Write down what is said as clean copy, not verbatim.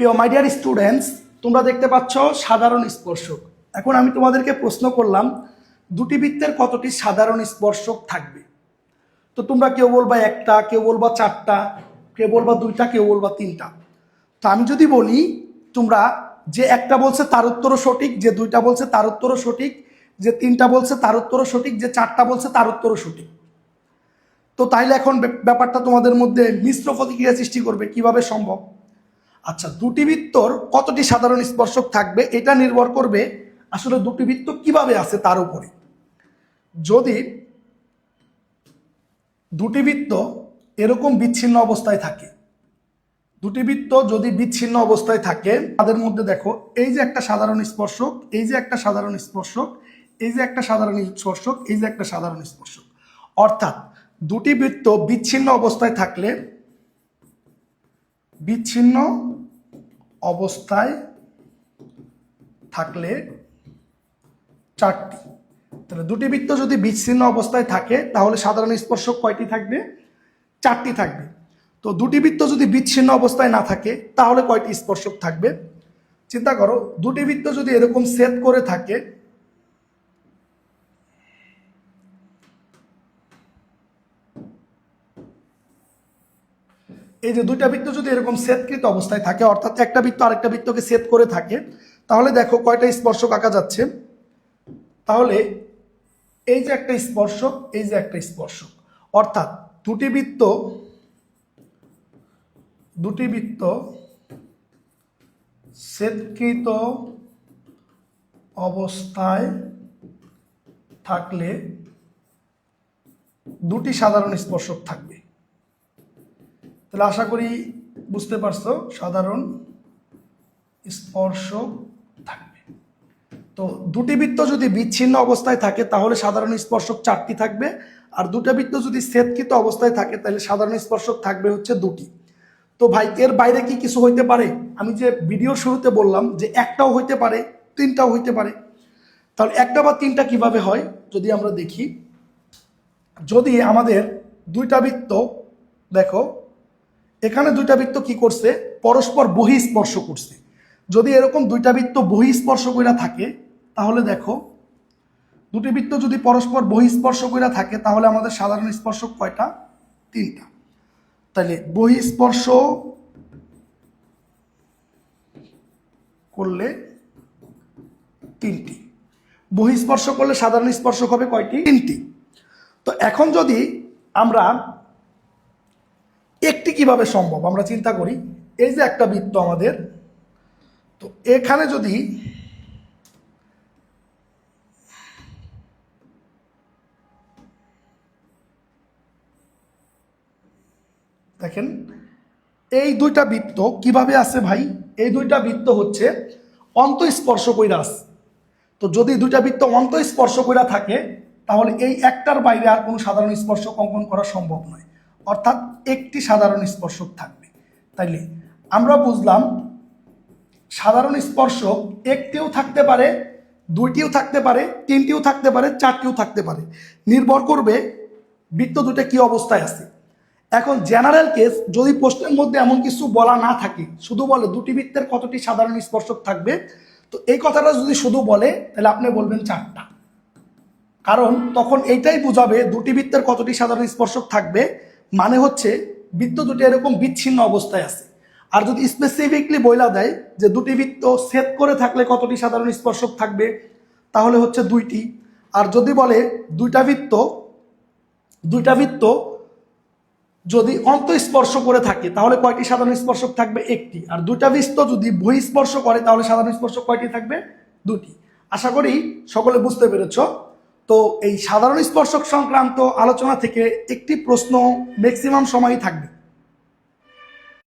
প্রিয় my dear students, তোমরা দেখতে পাচ্ছ সাধারণ স্পর্শক। এখন আমি তোমাদেরকে প্রশ্ন করলাম দুটি বৃত্তের কতটি সাধারণ স্পর্শক থাকবে। তো তোমরা কেউ বলবা একটা, কেউ বলবা চারটা, কেউ বলবা দুইটা, কেউ বলবা তিনটা। তো আমি যদি বলি তোমরা যে একটা বলছে তার উত্তরও সঠিক, যে দুইটা বলছে তার উত্তরও সঠিক, যে তিনটা বলছে তার উত্তরও সঠিক, যে চারটা বলছে তার উত্তরও সঠিক। তো তাইলে এখন ব্যাপারটা তোমাদের মধ্যে মিশ্র প্রতিক্রিয়া সৃষ্টি করবে, কিভাবে সম্ভব? আচ্ছা, দুটি বৃত্তর কতটি সাধারণ স্পর্শক থাকবে এটা নির্ভর করবে আসলে দুটি বৃত্ত কিভাবে আছে তার উপরে। যদি দুটি বৃত্ত এরকম বিচ্ছিন্ন অবস্থায় থাকে, দুটি বৃত্ত যদি বিচ্ছিন্ন অবস্থায় থাকে, তাদের মধ্যে দেখো এই যে একটা সাধারণ স্পর্শক, এই যে একটা সাধারণ স্পর্শক, এই যে একটা সাধারণ স্পর্শক, এই যে একটা সাধারণ স্পর্শক। অর্থাৎ দুটি বৃত্ত বিচ্ছিন্ন অবস্থায় থাকলে, বিচ্ছিন্ন অবস্থায় থাকলে চারটি। তাহলে দুটি বৃত্ত যদি বিচ্ছিন্ন অবস্থায় থাকে তাহলে সাধারণ স্পর্শক কয়টি থাকবে? চারটি থাকবে। তো দুটি বৃত্ত যদি বিচ্ছিন্ন অবস্থায় না থাকে তাহলে কয়টি স্পর্শক থাকবে? চিন্তা করো, দুটি বৃত্ত যদি এরকম ছেদ করে থাকে, এই যে দুইটা বৃত্ত যদি এরকম ছেদকৃত অবস্থায় থাকে, অর্থাৎ একটা বৃত্ত আরেকটা বৃত্তকে ছেদ করে থাকে, তাহলে দেখো কয়টা স্পর্শক আঁকা যাচ্ছে। তাহলে এই যে একটা স্পর্শক, এই যে একটা স্পর্শক, অর্থাৎ দুটি বৃত্ত ছেদকৃত অবস্থায় থাকলে দুটি সাধারণ স্পর্শক থাকবে। তাহলে আশা করি বুঝতে পারছো, সাধারণ স্পর্শক থাকবে। তো দুটি বৃত্ত যদি বিচ্ছিন্ন অবস্থায় থাকে তাহলে সাধারণ স্পর্শক চারটি থাকবে, আর দুটা বৃত্ত যদি ছেদকৃত অবস্থায় থাকে তাহলে সাধারণ স্পর্শক থাকবে হচ্ছে দুটি। তো ভাই এর বাইরে কি কিছু হইতে পারে? আমি যে ভিডিওর শুরুতে বললাম যে একটাও হইতে পারে, তিনটাও হইতে পারে। তাহলে একটা বা তিনটা কিভাবে হয় যদি আমরা দেখি, যদি আমাদের দুইটা বৃত্ত, দেখো এখানে দুইটা বৃত্ত কি করছে, পরস্পর বহিঃস্পর্শ করছে। যদি এরকম দুইটা বৃত্ত বহিঃস্পর্শ কইরা থাকে তাহলে দেখো দুটি বৃত্ত যদি পরস্পর বহিঃস্পর্শ কইরা থাকে তাহলে আমাদের সাধারণ স্পর্শক কয়টা? তিনটা। তাহলে বহিঃস্পর্শ করলে তিনটি, বহিঃস্পর্শ করলে সাধারণ স্পর্শক হবে কয়টি? তিনটি। তো এখন যদি আমরা একটি কিভাবে সম্ভব আমরা চিন্তা করি, এই যে একটা বৃত্ত আমাদের, তো এখানে যদি দেখেন এই দুইটা বৃত্ত কিভাবে আছে ভাই, এই দুইটা বৃত্ত হচ্ছে অন্তঃস্পর্শ কইরা আছে। তো যদি দুইটা বৃত্ত অন্তঃস্পর্শ কইরা থাকে তাহলে এই একটার বাইরে আর কোনো সাধারণ স্পর্শক অঙ্কন করা সম্ভব নয়, অর্থাৎ একটি সাধারণ স্পর্শক থাকবে। তাইলে আমরা বুঝলাম সাধারণ স্পর্শক একটিও থাকতে পারে, দুইটিও থাকতে পারে, তিনটিও থাকতে পারে, চারটিও থাকতে পারে, নির্ভর করবে বৃত্ত দুটো কি অবস্থায় আছে। এখন জেনারেল কেস, যদি প্রশ্নের মধ্যে এমন কিছু বলা না থাকে, শুধু বলে দুটি বৃত্তের কতটি সাধারণ স্পর্শক থাকবে, তো এই কথাটা যদি শুধু বলে তাহলে আপনি বলবেন চারটা। কারণ তখন এইটাই বুঝাবে দুটি বৃত্তের কতটি সাধারণ স্পর্শক থাকবে, মানে হচ্ছে বৃত্ত দুটি এরকম বিচ্ছিন্ন অবস্থায় আছে। আর যদি স্পেসিফিকলি বইলা দেয় যে দুটি বৃত্ত ছেদ করে থাকলে কতটি সাধারণ স্পর্শক থাকবে, তাহলে হচ্ছে দুইটি। আর যদি বলে দুইটা বৃত্ত যদি অন্তঃস্পর্শ করে থাকে তাহলে কয়টি সাধারণ স্পর্শক থাকবে? একটি। আর দুইটা বৃত্ত যদি বহিঃস্পর্শ করে তাহলে সাধারণ স্পর্শক কয়টি থাকবে? দুটি। আশা করি সকলে বুঝতে পেরেছ। তো এই সাধারণ স্পর্শক সংক্রান্ত আলোচনা থেকে একটি প্রশ্ন ম্যাক্সিমাম সময়ই থাকবে।